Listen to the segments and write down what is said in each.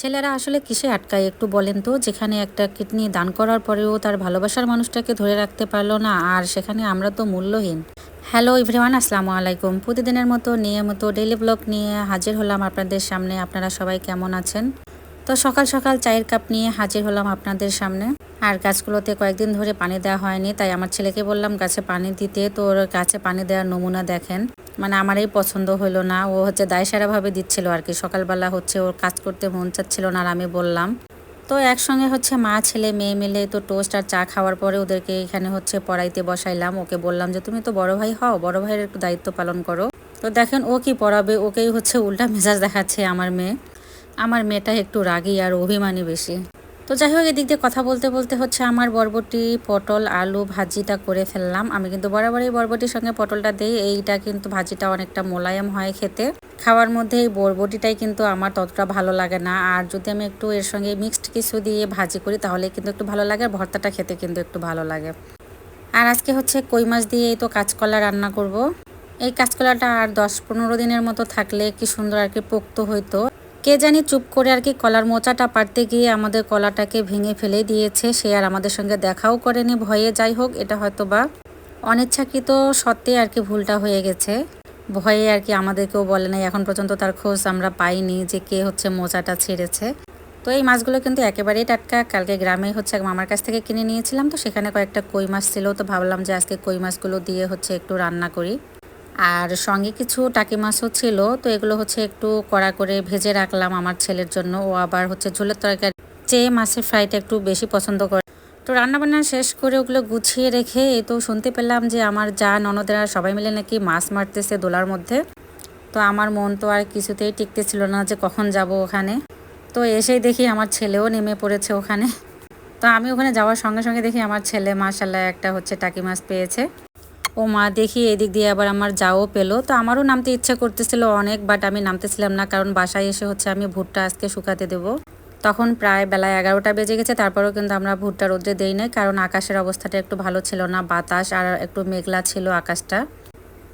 ছেলেরা আসলে কিসে আটকায় একটু বলেন তো, যেখানে একটা কিডনি দান করার পরেও তার ভালোবাসার মানুষটাকে ধরে রাখতে পারলো না, আর সেখানে আমরা তো মূল্যহীন। হ্যালো এভরিওয়ান, আসসালামু আলাইকুম। প্রতিদিনের মতো নিয়মিত ডেইলি ব্লগ নিয়ে হাজির হলাম আপনাদের সামনে। আপনারা সবাই কেমন আছেন? তো সকাল সকাল চায়ের কাপ নিয়ে হাজির হলাম আপনাদের সামনে। আর গাছগুলোতে কয়েকদিন ধরে পানি দেওয়া হয়নি, তাই আমার ছেলেকে বললাম গাছে পানি দিতে। তো ওর গাছে পানি দেওয়ার নমুনা দেখেন, মানে আমারই পছন্দ হলো না। ও হচ্ছে দায়সারাভাবে দিচ্ছিল আর কি। সকালবেলা হচ্ছে ওর কাজ করতে মন চাচ্ছিল না, আর আমি বললাম। তো একসঙ্গে হচ্ছে মা ছেলে মেয়ে মিলে তো টোস্ট আর চা খাওয়ার পরে ওদেরকে এখানে হচ্ছে পড়াইতে বসাইলাম। ওকে বললাম যে তুমি তো বড় ভাই হও, বড় ভাইয়ের একটু দায়িত্ব পালন করো। তো দেখেন ও কি পড়াবে, ওকেই হচ্ছে উল্টা মেজাজ দেখাচ্ছে আমার মেয়ে। আমার মেয়েটা একটু রাগী আর অভিমানী বেশি। তো যাই হোক, এদিক দিয়ে কথা বলতে বলতে হচ্ছে আমার বরবটি পটল আলু ভাজিটা করে ফেললাম। আমি কিন্তু বরাবরই বরবটির সঙ্গে পটলটা দিই, এইটা কিন্তু ভাজিটা অনেকটা মোলায়েম হয় খেতে। খাওয়ার মধ্যে এই বরবটিটাই কিন্তু আমার ততটা ভালো লাগে না, আর যদি আমি একটু এর সঙ্গে মিক্সড কিছু দিয়ে ভাজি করি তাহলে কিন্তু একটু ভালো লাগে, আর ভর্তাটা খেতে কিন্তু একটু ভালো লাগে। আর আজকে হচ্ছে কই মাছ দিয়ে তো কাঁচকলা রান্না করব। এই কাঁচকলাটা আর 10-15 দিনের মতো থাকলে কি সুন্দর আর কি পোক্ত হইতো। কে জানি চুপ করে আর কি কলার মোচাটা পারতে গিয়ে আমাদের কলাটাকে ভেঙে ফেলে দিয়েছে। সে আর আমাদের সঙ্গে দেখাও করেনি ভয়ে। যাই হোক, এটা হয়তো বা অনিচ্ছাকৃত সত্ত্বে আর কি ভুলটা হয়ে গেছে। ভয়ে আর কি আমাদেরকেও বলে নাই, এখন পর্যন্ত তার খোঁজ আমরা পাইনি যে কে হচ্ছে মোচাটা ছেড়েছে। তো এই মাছগুলো কিন্তু একেবারেই টাটকা। কালকে গ্রামে হচ্ছে মামার কাছ থেকে কিনে নিয়েছিলাম, তো সেখানে কয়েকটা কই মাছ ছিল। তো ভাবলাম যে আজকে কই মাছগুলো দিয়ে হচ্ছে একটু রান্না করি। আর সঙ্গে কিছু টাকি মাছও ছিল, তো এগুলো হচ্ছে একটু কড়া করে ভেজে রাখলাম আমার ছেলের জন্য। ও আবার হচ্ছে ঝোলের তরকারি চেয়ে মাছের ফ্রাইটা একটু বেশি পছন্দ করে। তো রান্নাবান্না শেষ করে ওগুলো গুছিয়ে রেখে এই তো শুনতে পেলাম যে আমার যা ননদেরা সবাই মিলে নাকি মাছ মারতেছে দোলার মধ্যে। তো আমার মন তো আর কিছুতেই টিকতেছিল না যে কখন যাব ওখানে। তো এসেই দেখি আমার ছেলেও নেমে পড়েছে ওখানে। তো আমি ওখানে যাওয়ার সঙ্গে সঙ্গে দেখি আমার ছেলে মাশাআল্লাহ একটা হচ্ছে টাকি মাছ পেয়েছে। ও মা, দেখি এদিক দিয়ে আবার আমার যাও পেলো। তো আমারও নামতে ইচ্ছা করতেছিল অনেক, বাট আমি নামতেছিলাম না, কারণ বাসায় এসে হচ্ছে আমি ভুট্টা আজকে শুকাতে দেবো। তখন প্রায় বেলা 11টা বেজে গেছে, তারপরেও কিন্তু আমরা ভুট্টা রোদ্রে দেই নাই, কারণ আকাশের অবস্থাটা একটু ভালো ছিল না, বাতাস আর একটু মেঘলা ছিল আকাশটা।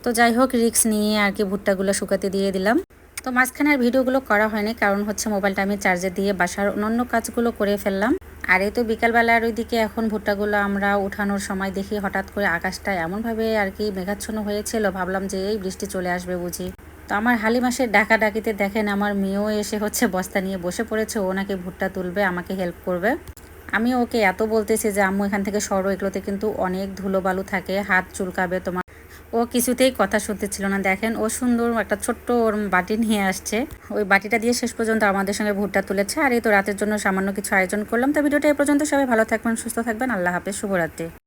তো যাই হোক, রিস্ক নিয়ে আর কি ভুট্টাগুলো শুকাতে দিয়ে দিলাম। তো মাঝখানে আর ভিডিওগুলো করা হয়নি, কারণ হচ্ছে মোবাইলটা আমি চার্জে দিয়ে বাসার অন্যান্য কাজগুলো করে ফেললাম। আর এই তো বিকালবেলার ওইদিকে এখন ভুট্টাগুলো আমরা উঠানোর সময় দেখি হঠাৎ করে আকাশটা এমনভাবে আর কি মেঘাচ্ছন্ন হয়েছিল, ভাবলাম যে এই বৃষ্টি চলে আসবে বুঝি। তো আমার হালিমাসের ডাকাডাকিতে দেখেন আমার মেয়েও এসে হচ্ছে বস্তা নিয়ে বসে পড়েছে। ও নাকি ভুট্টা তুলবে, আমাকে হেল্প করবে। আমি ওকে এত বলতেছি যে আম্মু এখান থেকে সরো, এগুলোতে কিন্তু অনেক ধুলো বালু থাকে, হাত চুলকাবে তোমার। ও কিছুতেই কথা শুনতেছিল না। দেখেন ও সুন্দর একটা ছোট্ট ওর বাটি নিয়ে আসছে, ওই বাটিটা দিয়ে শেষ পর্যন্ত আমাদের সঙ্গে ভুট্টা তুলেছে। আর এই তো রাতের জন্য সামান্য কিছু আয়োজন করলাম। তো ভিডিওটা এই পর্যন্ত। সবাই ভালো থাকবেন, সুস্থ থাকবেন, আল্লাহ হাফেজ, শুভরাত্রি।